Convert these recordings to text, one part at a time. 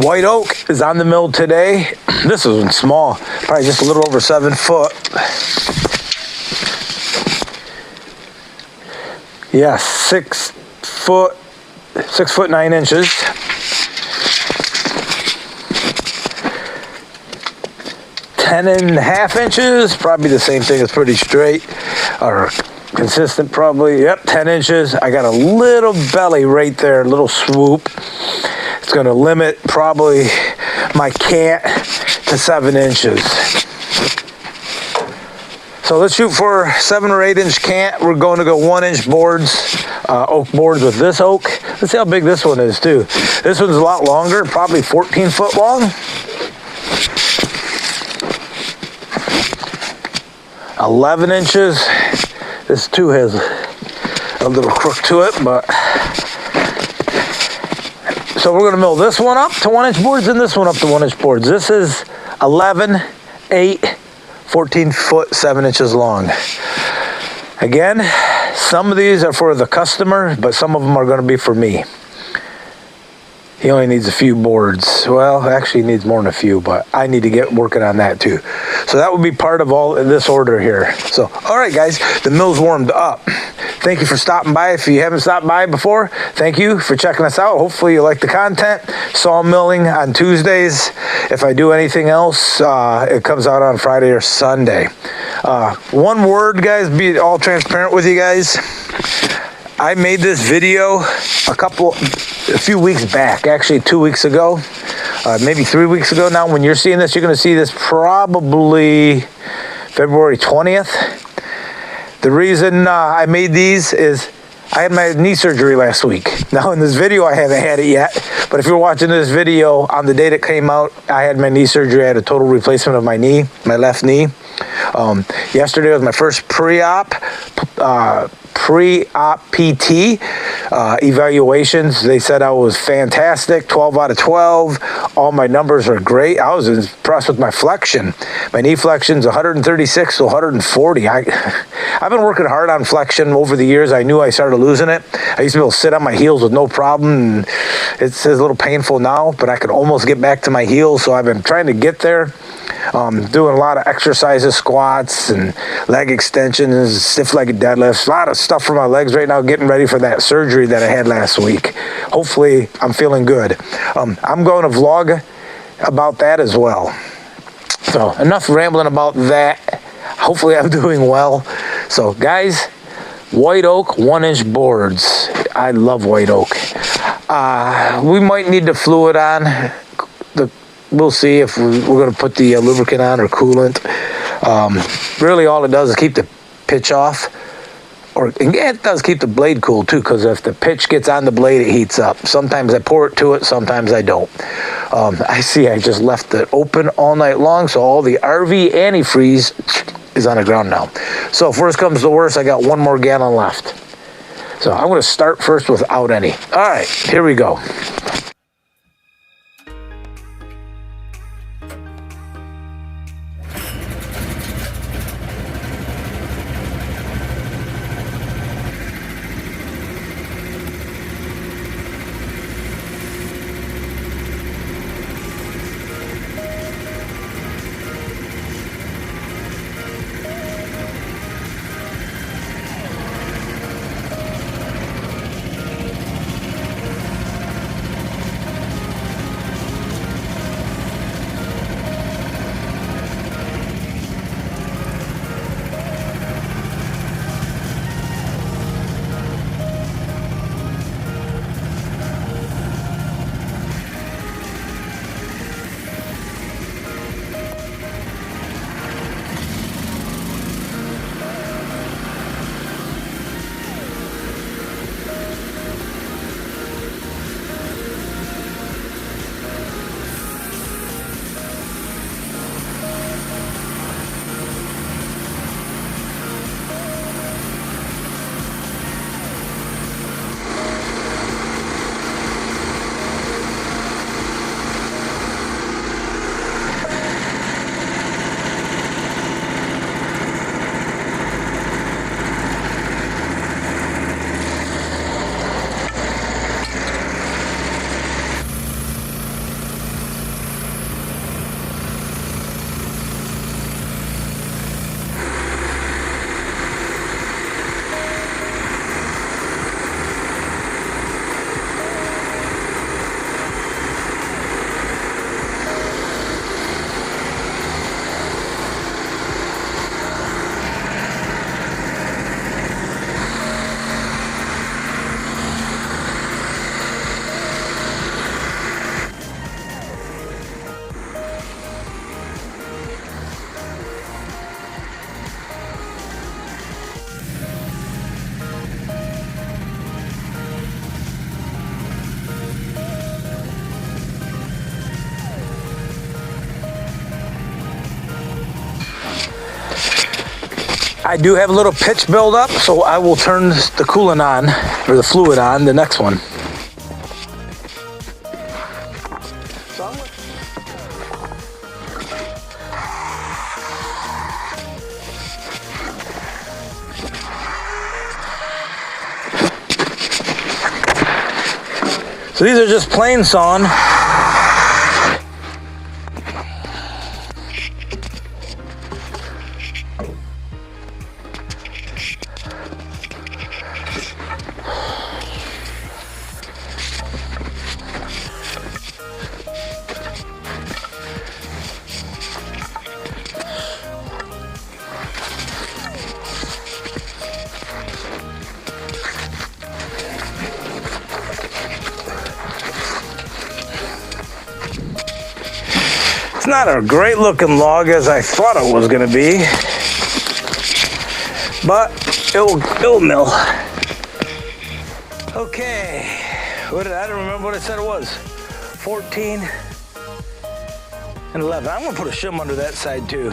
White oak is on the mill today. This is small, probably just a little over 7 foot. Yeah, 6 foot, 6 foot 9 inches. 10.5 inches, probably the same thing. It's pretty straight or consistent, probably. Yep, 10 inches. I got a little belly right there, a little swoop. It's going to limit probably my cant to 7 inches. So let's shoot for 7 or 8 inch cant. We're going to go 1 inch boards, oak boards with this oak. Let's see how big this one is too. This one's a lot longer, probably 14 foot long. 11 inches. This too has a little crook to it, but so we're going to mill this one up to 1 inch boards and this one up to 1 inch boards. This is 11, 8, 14 foot, 7 inches long. Again, some of these are for the customer, but some of them are going to be for me. He only needs a few boards. Well, actually he needs more than a few, but I need to get working on that too. So that would be part of all this order here. So, all right, guys, the mill's warmed up. Thank you for stopping by. If you haven't stopped by before, thank you for checking us out. Hopefully you like the content. Sawmilling on Tuesdays. If I do anything else, it comes out on Friday or Sunday. One word, guys, be all transparent with you guys. I made this video a few weeks back, actually 2 weeks ago, maybe 3 weeks ago now. When you're seeing this, you're going to see this probably February 20th. The reason I made these is I had my knee surgery last week. Now in this video, I haven't had it yet, but if you're watching this video on the date it came out, I had my knee surgery. I had a total replacement of my knee, my left knee. Yesterday was my first pre-op PT evaluations. They said I was fantastic, 12 out of 12. All my numbers are great. I was impressed with my flexion. My knee flexion's 136 to 140. I've been working hard on flexion over the years. I knew I started losing it. I used to be able to sit on my heels with no problem. It's a little painful now, but I could almost get back to my heels. So I've been trying to get there. Doing a lot of exercises, squats and leg extensions, stiff-legged deadlifts, a lot of stuff for my legs right now, getting ready for that surgery that I had last week. Hopefully, I'm feeling good. I'm going to vlog about that as well. So, enough rambling about that. Hopefully, I'm doing well. So, guys, white oak 1 inch boards. I love white oak. We might need the fluid on. We'll see if we're going to put the lubricant on or coolant. Really, all it does is keep the pitch off. Or it does keep the blade cool, too, because if the pitch gets on the blade, it heats up. Sometimes I pour it to it, sometimes I don't. I see I just left it open all night long, so all the RV antifreeze is on the ground now. So if worst comes to worst, I got 1 more gallon left. So I'm going to start first without any. All right, here we go. I do have a little pitch buildup, so I will turn the coolant on, or the fluid on, the next one. So these are just plain sawn. It's not a great looking log as I thought it was gonna be, but it'll mill. Okay, I don't remember what I said it was. 14 and 11. I'm gonna put a shim under that side too.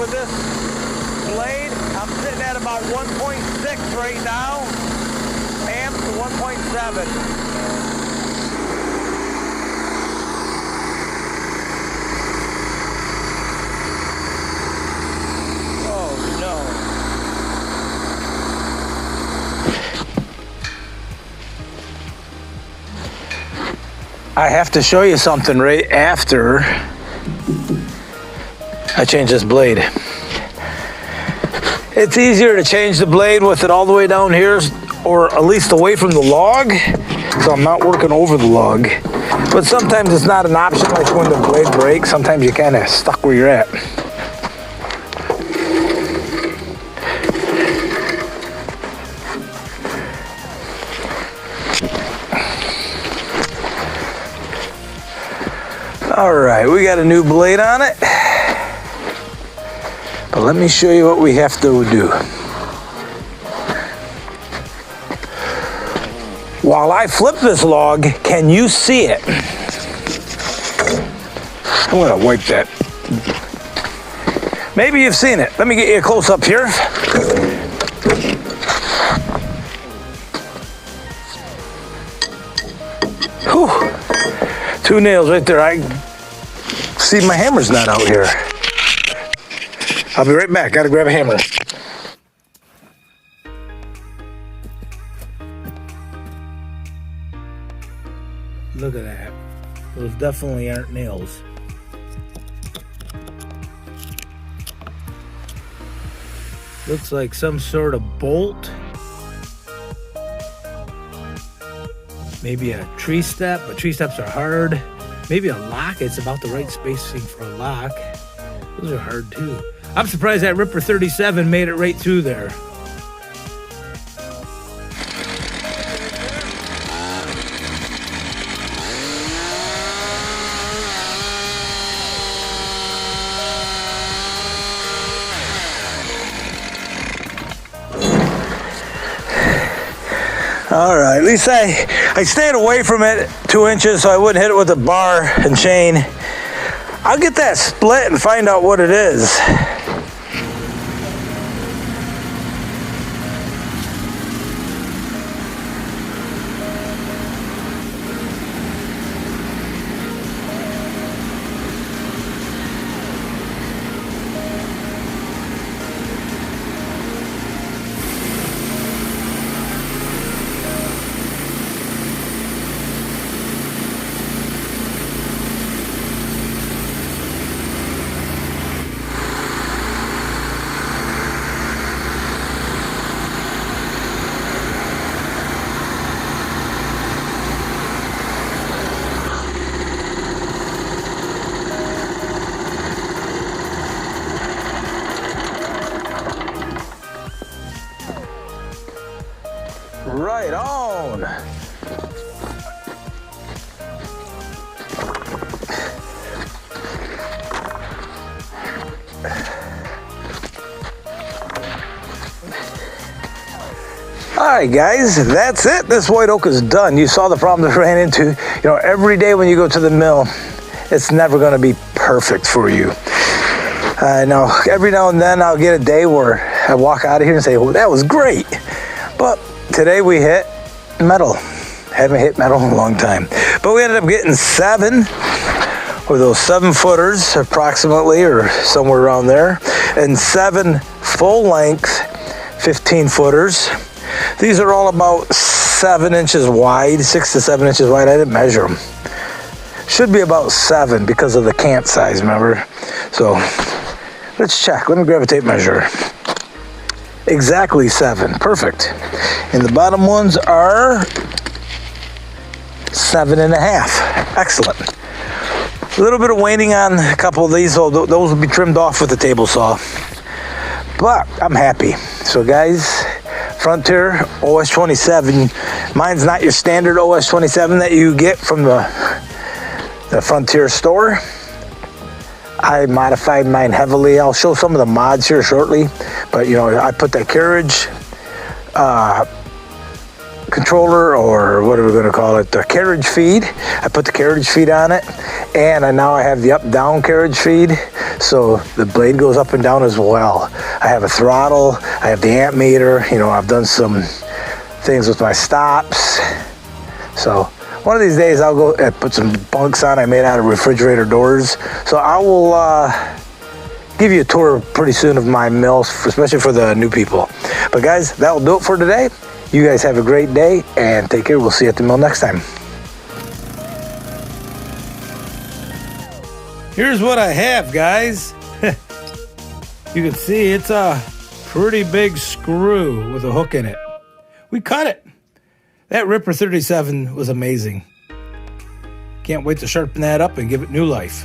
With this blade, I'm sitting at about 1.6 right now, amps to 1.7. Oh no. I have to show you something right after I change this blade. It's easier to change the blade with it all the way down here, or at least away from the log, so I'm not working over the log. But sometimes it's not an option, like when the blade breaks, sometimes you're kind of stuck where you're at. All right, we got a new blade on it. But let me show you what we have to do. While I flip this log, can you see it? I'm gonna wipe that. Maybe you've seen it. Let me get you a close up here. Whew. 2 nails right there. I see my hammer's not out here. I'll be right back. Gotta grab a hammer. Look at that. Those definitely aren't nails. Looks like some sort of bolt. Maybe a tree step, but tree steps are hard. Maybe a lock. It's about the right spacing for a lock. Those are hard too. I'm surprised that Ripper 37 made it right through there. at least I stayed away from it 2 inches so I wouldn't hit it with a bar and chain. I'll get that split and find out what it is. Right on. All right, guys, that's it. This white oak is done. You saw the problem that I ran into. You know, every day when you go to the mill, it's never going to be perfect for you. Now, every now and then I'll get a day where I walk out of here and say, well, that was great. But today we hit metal. Haven't hit metal in a long time. But we ended up getting 7, or those 7-footers approximately, or somewhere around there, and 7 full-length 15-footers. These are all about 7 inches wide, 6 to 7 inches wide. I didn't measure them. Should be about 7 because of the cant size, remember? So let's check. Let me grab a tape measure. Exactly 7. Perfect. And the bottom ones are 7.5. Excellent. A little bit of waiting on a couple of these, so those will be trimmed off with the table saw. But I'm happy. So guys, Frontier OS27. Mine's not your standard OS27 that you get from the Frontier store. I modified mine heavily. I'll show some of the mods here shortly. But, you know, I put that carriage controller, or what are we going to call it, the carriage feed. I put the carriage feed on it, and now I have the up-down carriage feed, so the blade goes up and down as well. I have a throttle, I have the amp meter, you know, I've done some things with my stops. So one of these days I'll go and put some bunks on I made out of refrigerator doors. So I will give you a tour pretty soon of my mills, especially for the new people. But guys, that will do it for today. You guys have a great day and take care. We'll see you at the mill next time. Here's what I have, guys. You can see it's a pretty big screw with a hook in it. We cut it. That Ripper 37 was amazing. Can't wait to sharpen that up and give it new life.